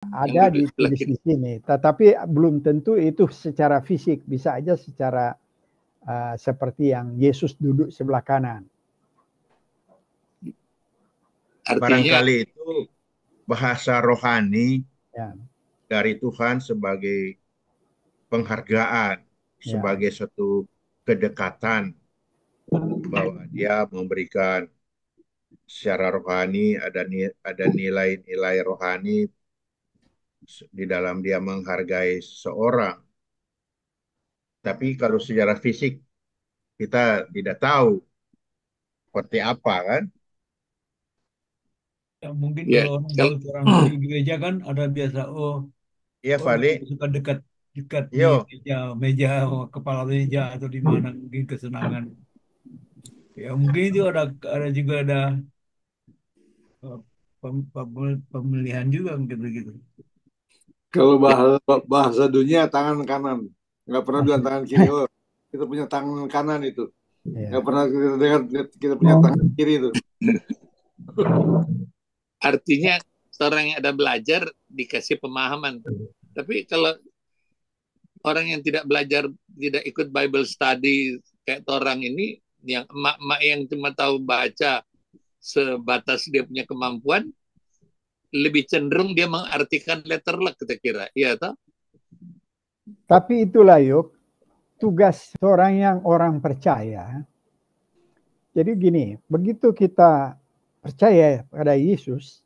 Ada ditulis di sini, tetapi belum tentu itu secara fisik, bisa aja secara seperti yang Yesus duduk sebelah kanan. Artinya, barangkali itu bahasa rohani ya, dari Tuhan sebagai penghargaan, ya, sebagai satu kedekatan, bahwa dia memberikan secara rohani, ada nilai-nilai rohani di dalam dia menghargai seseorang. Tapi kalau secara fisik kita tidak tahu seperti apa kan. Ya, mungkin kalau orang di gereja kan ada biasa, suka dekat di meja kepala meja atau di mana mungkin kesenangan. Ya mungkin itu juga ada pemilihan juga mungkin begitu. Kalau bahasa dunia tangan kanan, nggak pernah bilang tangan kiri. Oh, kita punya tangan kanan itu. Nggak pernah kita dengar kita punya tangan kiri itu. Artinya orang yang ada belajar dikasih pemahaman. Tapi kalau orang yang tidak belajar, tidak ikut Bible study kayak orang ini, yang emak-emak yang cuma tahu baca sebatas dia punya kemampuan, lebih cenderung dia mengartikan letter luck, kita kira. Iya toh? Tapi itulah yuk, tugas orang percaya. Jadi gini, begitu kita percaya pada Yesus,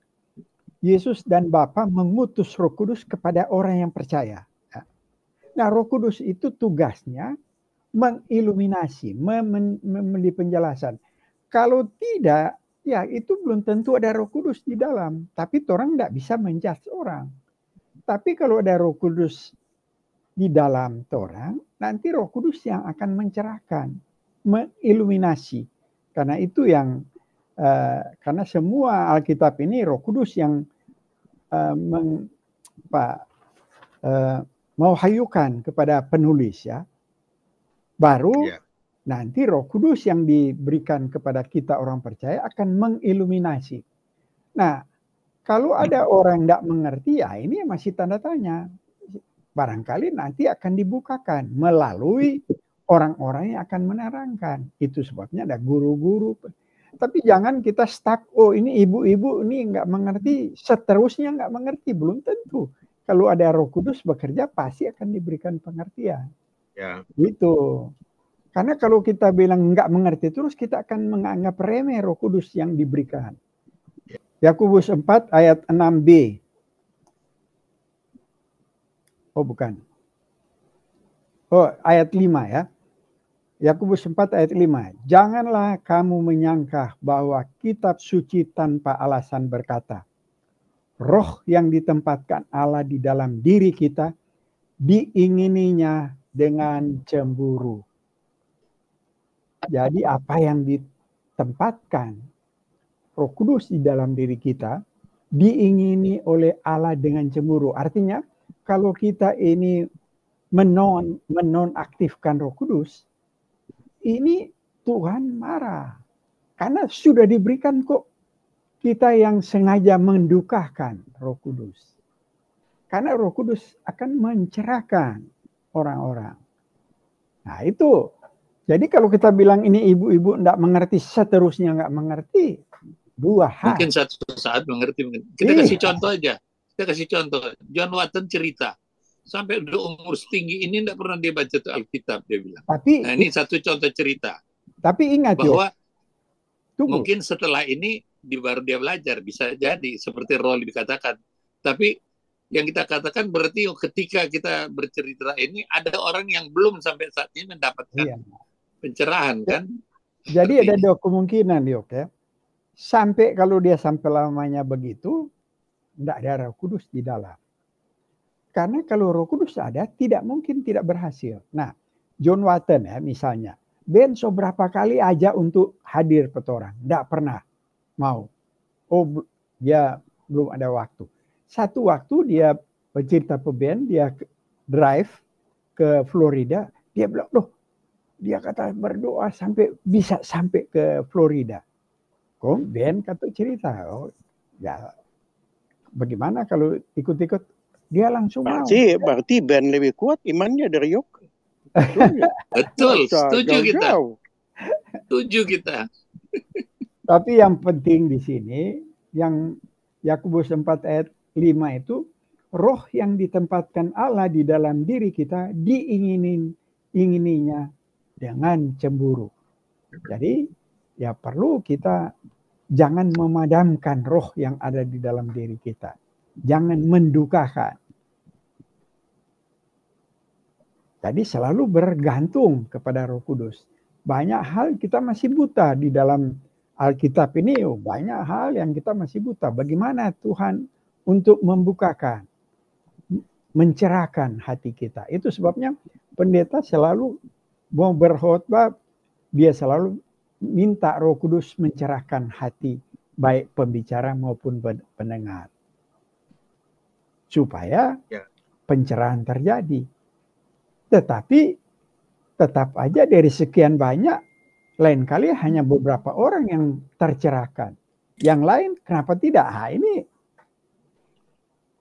Yesus dan Bapa mengutus Roh Kudus kepada orang yang percaya. Nah, Roh Kudus itu tugasnya mengiluminasi, memberi penjelasan. Kalau tidak, ya itu belum tentu ada Roh Kudus di dalam. Tapi orang tidak bisa menjudge orang. Tapi kalau ada Roh Kudus di dalam orang, nanti Roh Kudus yang akan mencerahkan, mengiluminasi. Karena itu yang karena semua Alkitab ini Roh Kudus yang mewahayukan kepada penulis ya. Baru nanti Roh Kudus yang diberikan kepada kita orang percaya akan mengiluminasi. Nah, kalau ada orang tidak mengerti, ya ini masih tanda tanya. Barangkali nanti akan dibukakan melalui orang-orang yang akan menerangkan. Itu sebabnya ada guru-guru. Tapi jangan kita stuck, oh ini ibu-ibu ini nggak mengerti, seterusnya nggak mengerti. Belum tentu. Kalau ada Roh Kudus bekerja, pasti akan diberikan pengertian. Ya. Gitu. Karena kalau kita bilang nggak mengerti terus, kita akan menganggap remeh Roh Kudus yang diberikan. Yakobus 4 ayat 6b. Oh bukan. Oh ayat 5 ya. Yakobus 4 ayat 5. Janganlah kamu menyangka bahwa kitab suci tanpa alasan berkata, roh yang ditempatkan Allah di dalam diri kita diingininya dengan cemburu. Jadi apa yang ditempatkan Roh Kudus di dalam diri kita diingini oleh Allah dengan cemburu. Artinya kalau kita ini menonaktifkan Roh Kudus, ini Tuhan marah. Karena sudah diberikan kok kita yang sengaja mendukakan Roh Kudus. Karena Roh Kudus akan mencerahkan orang-orang. Nah itu. Jadi kalau kita bilang ini ibu-ibu tidak mengerti, seterusnya nggak mengerti, dua hal. Mungkin satu saat mengerti. Kita kasih contoh aja. Kita kasih contoh. John Watton cerita. Sampai udah umur setinggi ini tidak pernah dia baca tuh Alkitab, dia bilang. Nah ini satu contoh cerita. Tapi ingat bahwa mungkin setelah ini baru dia belajar, bisa jadi seperti Rolly dikatakan. Tapi yang kita katakan berarti ketika kita bercerita ini ada orang yang belum sampai saat ini mendapatkan pencerahan kan. Jadi ada dua kemungkinan Yok ya. Sampai kalau dia sampai lamanya begitu, tidak ada Roh Kudus di dalam. Karena kalau Roh Kudus ada, tidak mungkin tidak berhasil. Nah, John Watton ya misalnya, Ben seberapa kali aja untuk hadir petorang, tidak pernah mau. Oh, dia belum ada waktu. Satu waktu dia bercerita ke Ben, dia drive ke Florida, dia bilang, loh, dia kata berdoa bisa sampai ke Florida. Kok Ben kata cerita, oh ya bagaimana kalau ikut-ikut? Dia langsung mau. Berarti Ben lebih kuat imannya dari Yoke. Betul, setuju kita. Setuju kita. Tapi yang penting di sini, yang Yakobus 4 ayat 5 itu, roh yang ditempatkan Allah di dalam diri kita diingininya dengan cemburu. Jadi ya perlu kita jangan memadamkan roh yang ada di dalam diri kita. Jangan mendukakan. Jadi selalu bergantung kepada Roh Kudus. Banyak hal kita masih buta di dalam Alkitab ini. Banyak hal yang kita masih buta. Bagaimana Tuhan untuk membukakan, mencerahkan hati kita. Itu sebabnya pendeta selalu mau berkhotbah, dia selalu minta Roh Kudus mencerahkan hati baik pembicara maupun pendengar. Supaya pencerahan terjadi. Tetapi tetap aja dari sekian banyak, lain kali hanya beberapa orang yang tercerahkan. Yang lain kenapa tidak? Ini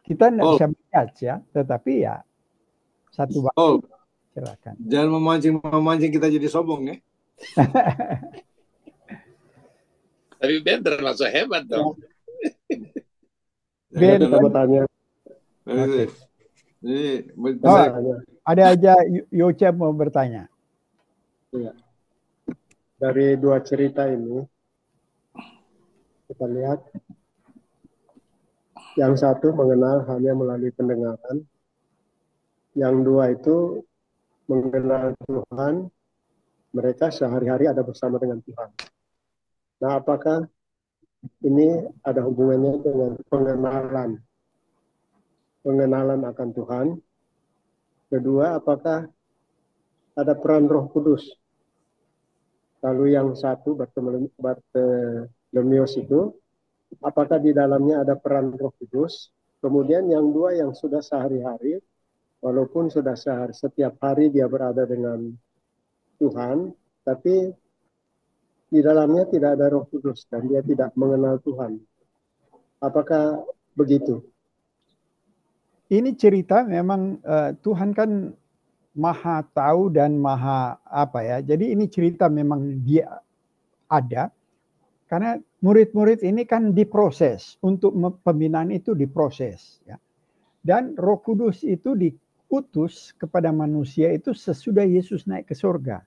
kita tidak bisa menjudge ya, tetapi ya satu waktu cerahkan. Jangan memancing kita jadi sombong ya. Tapi Ben termasuk hebat dong. Ben, kita mau tanya. Ada aja Yoce mau bertanya. Ya. Dari dua cerita ini kita lihat yang satu mengenal hanya melalui pendengaran, yang dua itu mengenal Tuhan, mereka sehari-hari ada bersama dengan Tuhan. Nah, apakah ini ada hubungannya dengan pengenalan akan Tuhan? Kedua, apakah ada peran Roh Kudus? Lalu yang satu Bartolomeus itu, apakah di dalamnya ada peran Roh Kudus? Kemudian yang dua yang sudah sehari-hari, walaupun sudah setiap hari dia berada dengan Tuhan, tapi di dalamnya tidak ada Roh Kudus dan dia tidak mengenal Tuhan. Apakah begitu? Ini cerita memang Tuhan kan maha tahu dan maha apa ya. Jadi ini cerita memang dia ada. Karena murid-murid ini kan diproses. Untuk pembinaan itu diproses. Ya. Dan Roh Kudus itu diutus kepada manusia itu sesudah Yesus naik ke surga.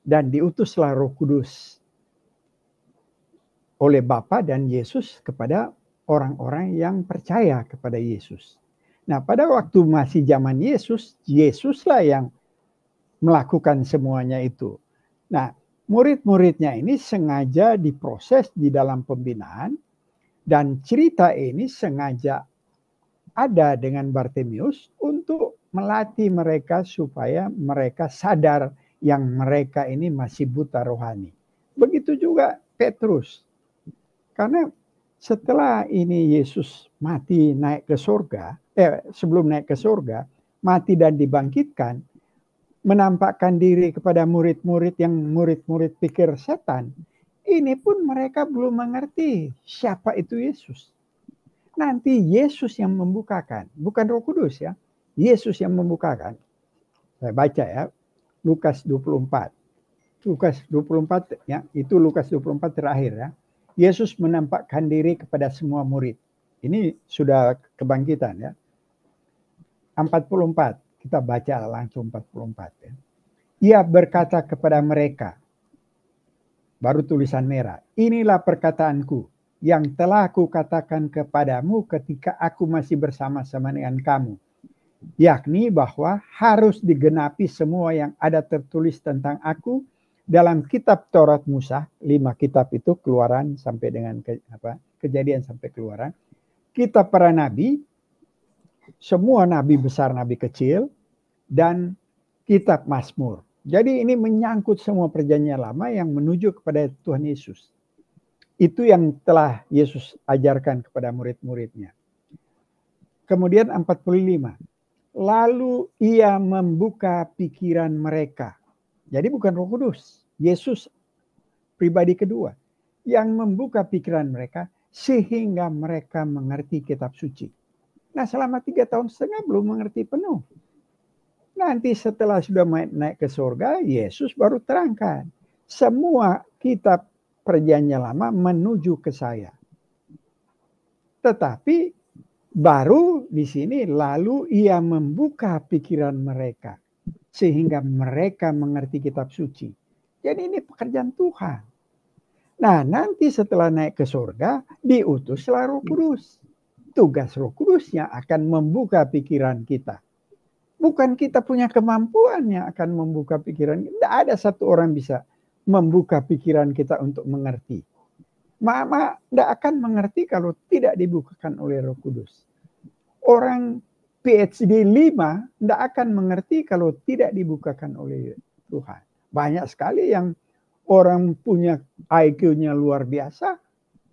Dan diutuslah Roh Kudus oleh Bapa dan Yesus kepada orang-orang yang percaya kepada Yesus. Nah, pada waktu masih zaman Yesus, Yesuslah yang melakukan semuanya itu. Nah, murid-muridnya ini sengaja diproses di dalam pembinaan, dan cerita ini sengaja ada dengan Bartimius untuk melatih mereka supaya mereka sadar yang mereka ini masih buta rohani. Begitu juga Petrus. Karena setelah ini Yesus mati naik ke surga, sebelum naik ke surga, mati dan dibangkitkan, menampakkan diri kepada murid-murid yang murid-murid pikir setan, ini pun mereka belum mengerti siapa itu Yesus. Nanti Yesus yang membukakan, bukan Roh Kudus ya. Yesus yang membukakan. Saya baca ya, Lukas 24. Lukas 24 ya, itu Lukas 24 terakhir ya. Yesus menampakkan diri kepada semua murid. Ini sudah kebangkitan ya. 44, kita baca langsung 44 ya. Ia berkata kepada mereka, baru tulisan merah, inilah perkataanku yang telah aku katakan kepadamu ketika aku masih bersama-sama dengan kamu. Yakni bahwa harus digenapi semua yang ada tertulis tentang aku dalam kitab Taurat Musa, 5 kitab itu, Keluaran sampai dengan Kejadian sampai Keluaran, kitab para nabi, semua nabi besar, nabi kecil, dan kitab Mazmur. Jadi ini menyangkut semua perjanjian lama yang menuju kepada Tuhan Yesus. Itu yang telah Yesus ajarkan kepada murid-muridnya. Kemudian 45. Lalu ia membuka pikiran mereka. Jadi bukan Roh Kudus. Yesus pribadi kedua. Yang membuka pikiran mereka sehingga mereka mengerti kitab suci. Nah, selama 3,5 tahun belum mengerti penuh. Nanti setelah sudah naik ke surga, Yesus baru terangkan. Semua kitab Perjanjian Lama menuju ke saya. Tetapi baru di sini lalu ia membuka pikiran mereka sehingga mereka mengerti kitab suci. Jadi ini pekerjaan Tuhan. Nah, nanti setelah naik ke surga, diutuslah Roh Kudus. Tugas Roh Kudus yang akan membuka pikiran kita. Bukan kita punya kemampuan yang akan membuka pikiran. Tidak ada satu orang bisa membuka pikiran kita untuk mengerti. Mama tidak akan mengerti kalau tidak dibukakan oleh Roh Kudus. Orang PhD 5 tidak akan mengerti kalau tidak dibukakan oleh Tuhan. Banyak sekali yang orang punya IQ-nya luar biasa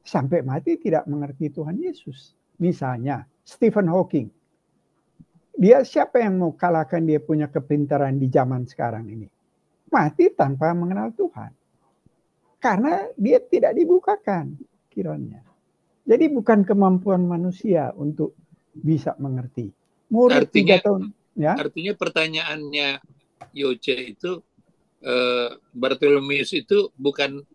sampai mati tidak mengerti Tuhan Yesus. Misalnya Stephen Hawking. Dia siapa yang mau kalahkan dia punya kepintaran di zaman sekarang ini? Mati tanpa mengenal Tuhan. Karena dia tidak dibukakan kiranya. Jadi bukan kemampuan manusia untuk bisa mengerti. Murid 3 tahun. Ya? Artinya pertanyaannya Yoce itu, Bartholomeus itu bukan,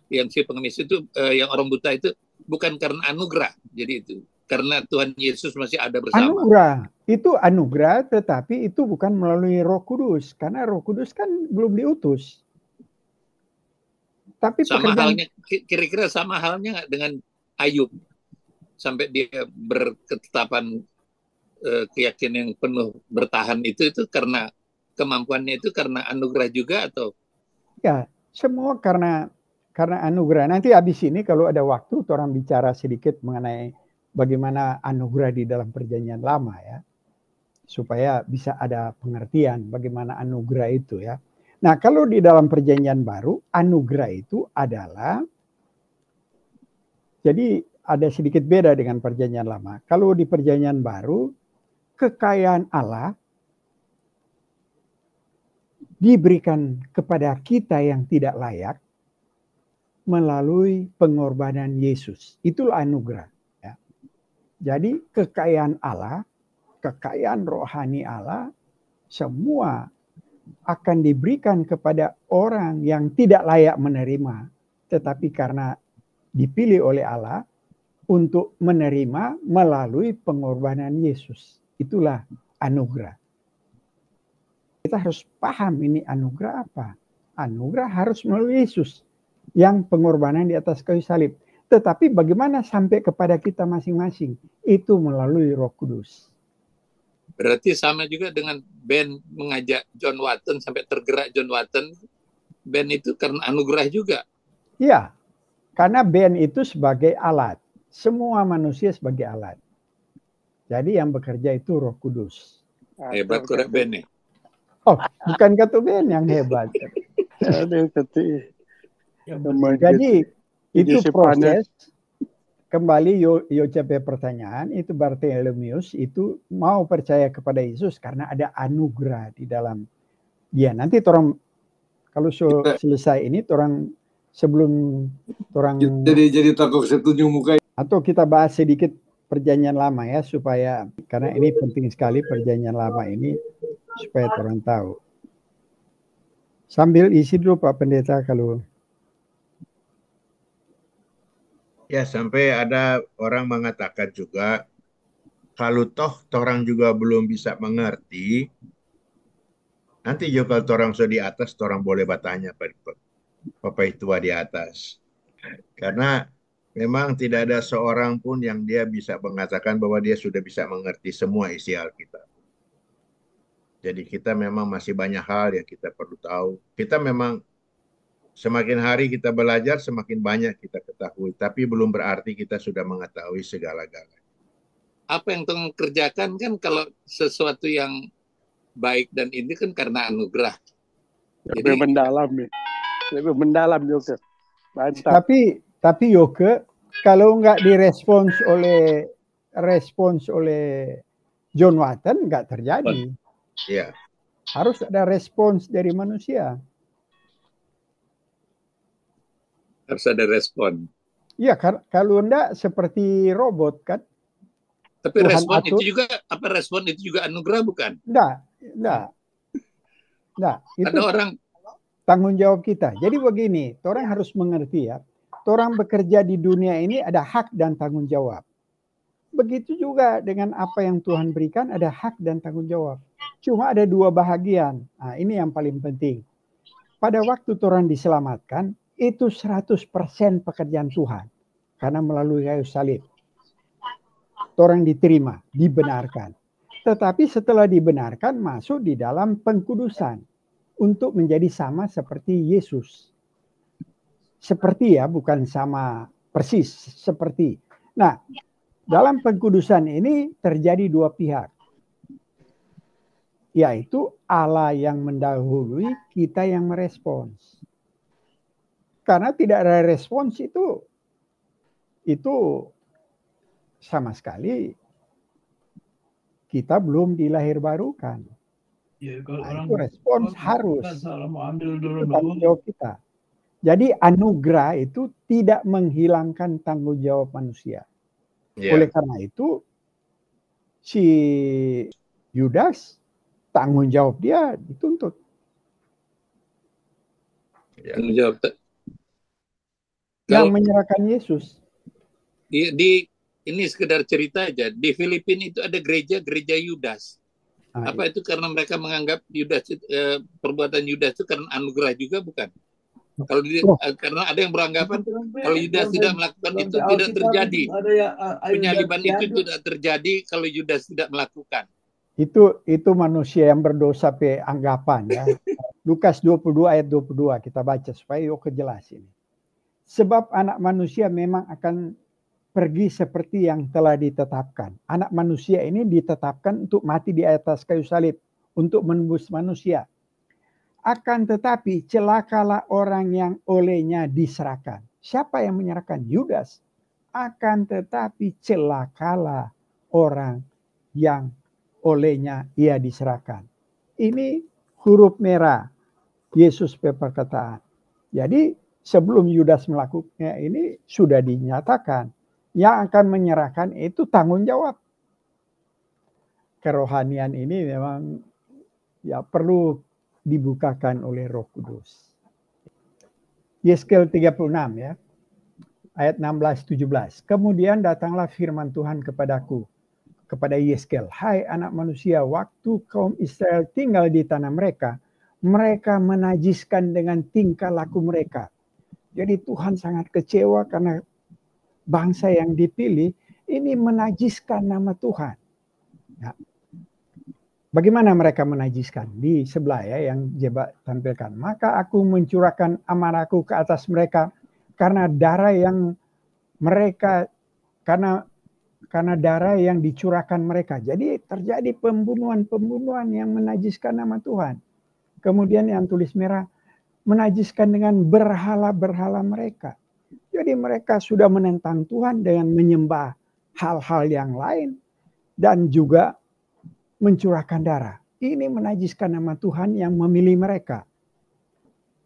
yang si pengemis itu, yang orang buta itu bukan karena anugerah. Jadi itu karena Tuhan Yesus masih ada bersama. Anugerah. Itu anugerah, tetapi itu bukan melalui Roh Kudus. Karena Roh Kudus kan belum diutus. Tapi sama halnya, kira-kira sama halnya nggak dengan Ayub. Sampai dia berketetapan keyakinan yang penuh bertahan itu karena kemampuannya itu karena anugerah juga atau? Ya, semua karena anugerah. Nanti habis ini kalau ada waktu orang bicara sedikit mengenai bagaimana anugerah di dalam Perjanjian Lama ya. Supaya bisa ada pengertian bagaimana anugerah itu ya. Nah, kalau di dalam Perjanjian Baru, anugerah itu adalah, jadi ada sedikit beda dengan Perjanjian Lama. Kalau di Perjanjian Baru, kekayaan Allah diberikan kepada kita yang tidak layak melalui pengorbanan Yesus. Itulah anugerah. Ya. Jadi kekayaan Allah, kekayaan rohani Allah, semua akan diberikan kepada orang yang tidak layak menerima. Tetapi karena dipilih oleh Allah untuk menerima melalui pengorbanan Yesus. Itulah anugerah. Kita harus paham ini anugerah apa. Anugerah harus melalui Yesus yang pengorbanan di atas kayu salib. Tetapi bagaimana sampai kepada kita masing-masing? Itu melalui Roh Kudus. Berarti sama juga dengan Ben mengajak John Watson sampai tergerak John Watson. Ben itu karena anugerah juga. Iya, karena Ben itu sebagai alat. Semua manusia sebagai alat. Jadi yang bekerja itu Roh Kudus. Hebat korek Ben nih. Oh, bukan Katu Ben yang hebat. Jadi itu proses. Kembali Yocepe pertanyaan, itu Bartholomeus itu mau percaya kepada Yesus karena ada anugerah di dalam dia. Nanti orang kalau selesai ini orang sebelum orang jadi takut setuju muka. Atau kita bahas sedikit Perjanjian Lama ya supaya karena ini penting sekali Perjanjian Lama ini supaya orang tahu. Sambil isi dulu Pak Pendeta kalau. Ya, sampai ada orang mengatakan juga, kalau toh orang juga belum bisa mengerti, nanti juga kalau orang sudah di atas, orang boleh bertanya Bapak tua di atas. Karena memang tidak ada seorang pun yang dia bisa mengatakan bahwa dia sudah bisa mengerti semua isi Alkitab. Jadi kita memang masih banyak hal yang kita perlu tahu. Kita memang semakin hari kita belajar, semakin banyak kita ketahui. Tapi belum berarti kita sudah mengetahui segala-galanya. Apa yang Tuhan kerjakan kan kalau sesuatu yang baik dan ini kan karena anugerah. Lebih mendalam nih. Lebih mendalam juga. Mantap. Tapi Yoke, kalau nggak direspons oleh John Watson nggak terjadi. Iya. Harus ada respons dari manusia. Harus ada respon. Iya, kalau enggak seperti robot kan. Tapi Tuhan respon atur. Respon itu juga anugerah bukan? Enggak. Itu ada orang tanggung jawab kita. Jadi begini, orang harus mengerti ya. Orang bekerja di dunia ini ada hak dan tanggung jawab. Begitu juga dengan apa yang Tuhan berikan, ada hak dan tanggung jawab. Cuma ada dua bahagian. Nah, ini yang paling penting. Pada waktu orang diselamatkan, itu 100% pekerjaan Tuhan. Karena melalui kayu salib. Orang diterima, dibenarkan. Tetapi setelah dibenarkan, masuk di dalam pengkudusan. Untuk menjadi sama seperti Yesus. Seperti ya, bukan sama persis. Seperti. Nah, dalam pengkudusan ini terjadi dua pihak. Yaitu Allah yang mendahului, kita yang merespons. Karena tidak ada respons itu sama sekali kita belum dilahirbarukan. Ya, kalau nah, orang itu respons harus. Itu tanggung jawab kita. Jadi anugerah itu tidak menghilangkan tanggung jawab manusia. Yeah. Oleh karena itu si Yudas tanggung jawab dia dituntut. Tanggung jawab. Yang menyerahkan Yesus. Ini sekedar cerita aja. Di Filipina itu ada gereja Yudas. Apa itu karena mereka menganggap Yudas perbuatan Yudas itu karena anugerah juga bukan? Kalau karena ada yang beranggapan kalau Yudas tidak melakukan itu tidak terjadi. Penyaliban itu tidak terjadi kalau Yudas tidak melakukan. Itu manusia yang berdosa pe anggapan ya. Lukas 22 ayat 22 kita baca supaya yuk jelas ini. Sebab anak manusia memang akan pergi seperti yang telah ditetapkan. Anak manusia ini ditetapkan untuk mati di atas kayu salib. Untuk menembus manusia. Akan tetapi celakalah orang yang olehnya diserahkan. Siapa yang menyerahkan? Yudas. Akan tetapi celakalah orang yang olehnya ia diserahkan. Ini huruf merah Yesus perkataan. Jadi sebelum Yudas melakukannya ini sudah dinyatakan. Yang akan menyerahkan itu tanggung jawab. Kerohanian ini memang ya perlu dibukakan oleh Roh Kudus. Yeskel 36 ya. Ayat 16-17. Kemudian datanglah firman Tuhan kepadaku. Kepada Yeskel. Hai anak manusia, waktu kaum Israel tinggal di tanah mereka. Mereka menajiskan dengan tingkah laku mereka. Jadi Tuhan sangat kecewa karena bangsa yang dipilih ini menajiskan nama Tuhan. Ya. Bagaimana mereka menajiskan? Di sebelah ya yang Jeba tampilkan. Maka aku mencurahkan amarahku ke atas mereka karena darah yang mereka karena darah yang dicurahkan mereka. Jadi terjadi pembunuhan yang menajiskan nama Tuhan. Kemudian yang tulis merah menajiskan dengan berhala-berhala mereka. Jadi mereka sudah menentang Tuhan dengan menyembah hal-hal yang lain dan juga mencurahkan darah. Ini menajiskan nama Tuhan yang memilih mereka.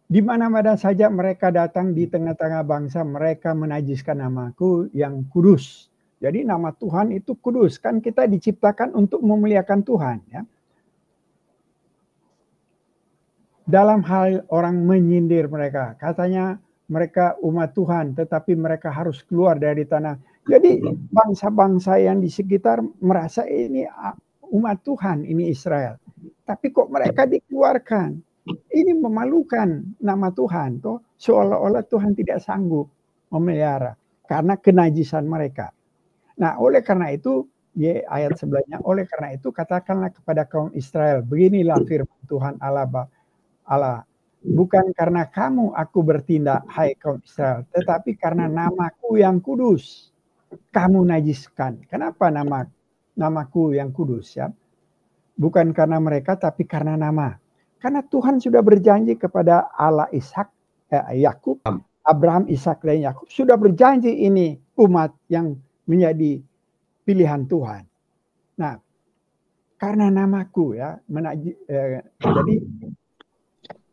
Di mana-mana saja mereka datang di tengah-tengah bangsa, mereka menajiskan namaku yang kudus. Jadi nama Tuhan itu kudus. Kan kita diciptakan untuk memuliakan Tuhan. Ya. Dalam hal orang menyindir mereka. Katanya mereka umat Tuhan, tetapi mereka harus keluar dari tanah. Jadi bangsa-bangsa yang di sekitar merasa ini umat Tuhan, ini Israel. Tapi kok mereka dikeluarkan? Ini memalukan nama Tuhan. Toh seolah-olah Tuhan tidak sanggup memelihara. Karena kenajisan mereka. Nah oleh karena itu, di ayat sebelahnya, oleh karena itu katakanlah kepada kaum Israel, beginilah firman Tuhan Allah. Bukan karena kamu aku bertindak, hai kaum Israel, tetapi karena namaku yang kudus, kamu najiskan. Kenapa namaku yang kudus ya? Bukan karena mereka, tapi karena nama. Karena Tuhan sudah berjanji kepada Allah Yakub, Abraham, Ishak dan Yakub sudah berjanji ini umat yang menjadi pilihan Tuhan. Nah, karena namaku ya, jadi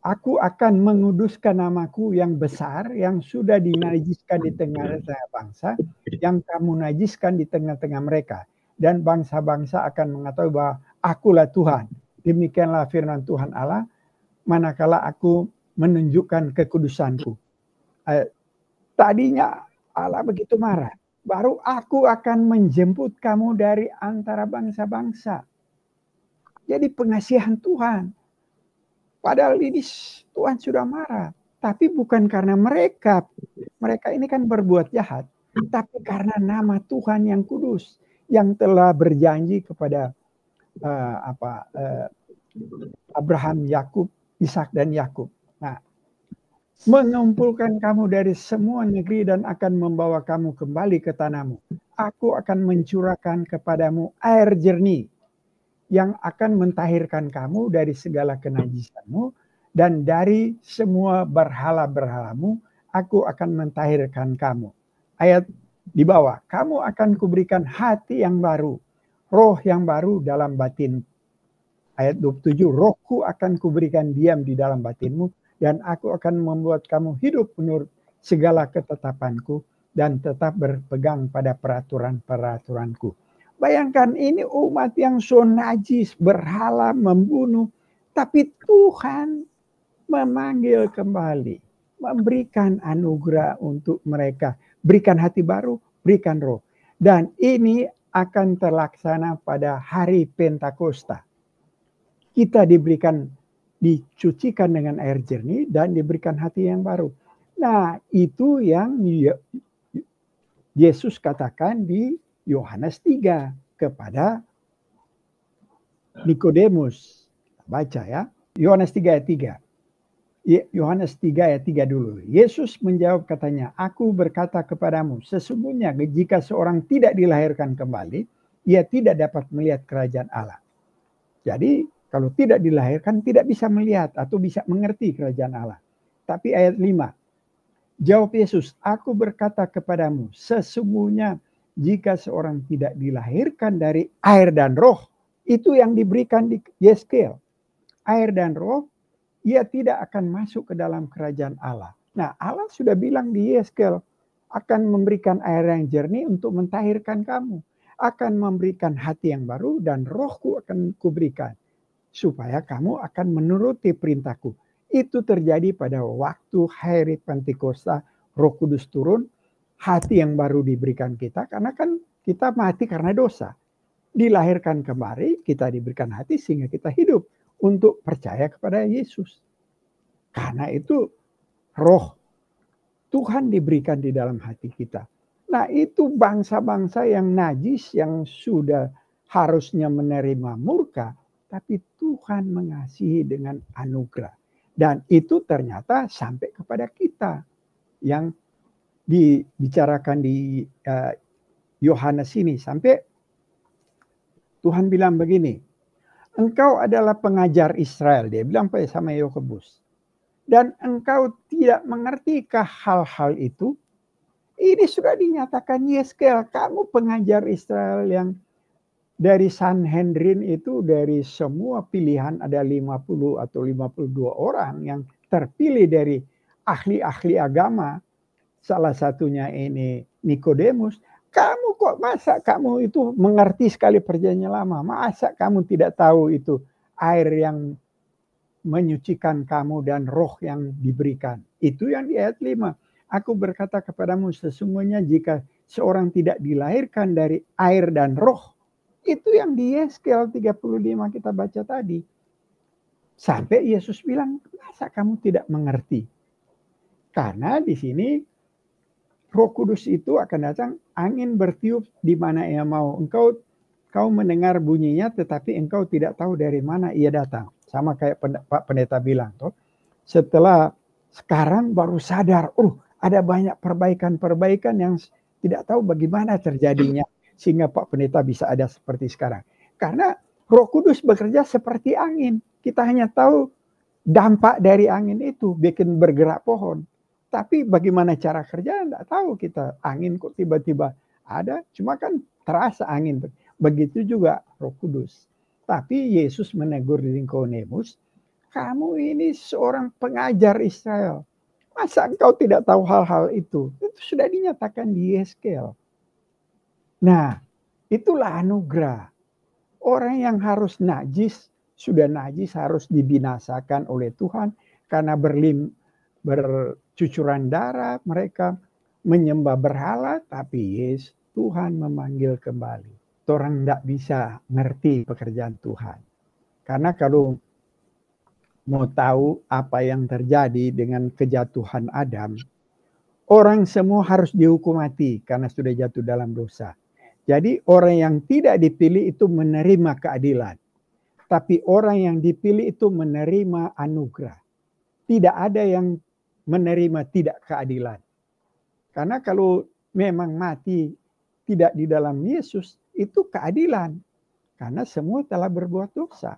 Aku akan menguduskan namaku yang besar, yang sudah dinajiskan di tengah-tengah bangsa, yang kamu najiskan di tengah-tengah mereka. Dan bangsa-bangsa akan mengetahui bahwa akulah Tuhan. Demikianlah firman Tuhan Allah, manakala aku menunjukkan kekudusanku. Tadinya Allah begitu marah. Baru aku akan menjemput kamu dari antara bangsa-bangsa. Jadi pengasihan Tuhan. Padahal ini Tuhan sudah marah. Tapi bukan karena mereka. Mereka ini kan berbuat jahat. Tapi karena nama Tuhan yang kudus. Yang telah berjanji kepada Abraham, Yakub, Ishak dan Yakub. Nah, mengumpulkan kamu dari semua negeri dan akan membawa kamu kembali ke tanahmu. Aku akan mencurahkan kepadamu air jernih yang akan mentahirkan kamu dari segala kenajisanmu, dan dari semua berhala-berhalamu aku akan mentahirkan kamu. Ayat di bawah, kamu akan kuberikan hati yang baru, roh yang baru dalam batin. Ayat 27, rohku akan kuberikan diam di dalam batinmu, dan aku akan membuat kamu hidup menurut segala ketetapanku, dan tetap berpegang pada peraturan-peraturanku. Bayangkan ini umat yang so najis, berhala, membunuh. Tapi Tuhan memanggil kembali. Memberikan anugerah untuk mereka. Berikan hati baru, berikan roh. Dan ini akan terlaksana pada hari Pentakosta. Kita dicucikan dengan air jernih dan diberikan hati yang baru. Nah, itu yang Yesus katakan di Yohanes 3 kepada Nikodemus. Baca ya. Yohanes 3 ayat 3. Yohanes 3 ayat 3 dulu. Yesus menjawab katanya, aku berkata kepadamu, sesungguhnya jika seorang tidak dilahirkan kembali, ia tidak dapat melihat kerajaan Allah. Jadi kalau tidak dilahirkan tidak bisa melihat atau bisa mengerti kerajaan Allah. Tapi ayat 5. Jawab Yesus, aku berkata kepadamu, sesungguhnya jika seorang tidak dilahirkan dari air dan roh, itu yang diberikan di Yeskel. Air dan roh, ia tidak akan masuk ke dalam kerajaan Allah. Nah, Allah sudah bilang di Yeskel, akan memberikan air yang jernih untuk mentahirkan kamu. Akan memberikan hati yang baru dan rohku akan kuberikan. Supaya kamu akan menuruti perintahku. Itu terjadi pada waktu hari Pentakosta, Roh Kudus turun, hati yang baru diberikan kita, karena kan kita mati karena dosa. Dilahirkan kembali, kita diberikan hati sehingga kita hidup untuk percaya kepada Yesus. Karena itu roh Tuhan diberikan di dalam hati kita. Nah, itu bangsa-bangsa yang najis, yang sudah harusnya menerima murka, tapi Tuhan mengasihi dengan anugerah. Dan itu ternyata sampai kepada kita yang dibicarakan di Yohanes ini. Sampai Tuhan bilang begini, engkau adalah pengajar Israel. Dia bilang sama Yakobus. Dan engkau tidak mengertikah hal-hal itu? Ini sudah dinyatakan Yeskel. Kamu pengajar Israel yang dari Sanhedrin itu, dari semua pilihan ada 50 atau 52 orang yang terpilih dari ahli-ahli agama. Salah satunya ini Nikodemus. Kamu kok masa kamu itu mengerti sekali perjanjian lama? Masa kamu tidak tahu itu air yang menyucikan kamu dan roh yang diberikan? Itu yang di ayat 5. Aku berkata kepadamu, sesungguhnya jika seorang tidak dilahirkan dari air dan roh, itu yang di Yeskel 35 kita baca tadi. Sampai Yesus bilang, masa kamu tidak mengerti? Karena di sini Roh Kudus itu akan datang, angin bertiup di mana ia mau. Kau mendengar bunyinya, tetapi engkau tidak tahu dari mana ia datang. Sama kayak Pak Pendeta bilang, toh. Setelah sekarang baru sadar, ada banyak perbaikan-perbaikan yang tidak tahu bagaimana terjadinya. Sehingga Pak Pendeta bisa ada seperti sekarang. Karena Roh Kudus bekerja seperti angin. Kita hanya tahu dampak dari angin itu, bikin bergerak pohon. Tapi bagaimana cara kerja tidak tahu kita. Angin kok tiba-tiba ada, cuma kan terasa angin. Begitu juga Roh Kudus. Tapi Yesus menegur Nikodemus, kamu ini seorang pengajar Israel. Masa engkau tidak tahu hal-hal itu? Itu sudah dinyatakan di Yeskel. Nah, itulah anugerah. Orang yang harus najis, sudah najis harus dibinasakan oleh Tuhan karena bercucuran darah mereka menyembah berhala, tapi yes, Tuhan memanggil kembali. Orang tidak bisa ngerti pekerjaan Tuhan. Karena kalau mau tahu apa yang terjadi dengan kejatuhan Adam, orang semua harus dihukum mati karena sudah jatuh dalam dosa. Jadi orang yang tidak dipilih itu menerima keadilan. Tapi orang yang dipilih itu menerima anugerah. Tidak ada yang menerima tidak keadilan. Karena kalau memang mati tidak di dalam Yesus, itu keadilan. Karena semua telah berbuat dosa.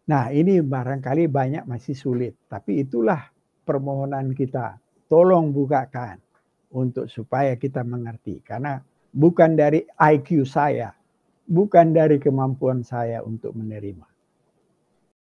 Nah, ini barangkali banyak masih sulit. Tapi itulah permohonan kita. Tolong bukakan untuk supaya kita mengerti. Karena bukan dari IQ saya. Bukan dari kemampuan saya untuk menerima.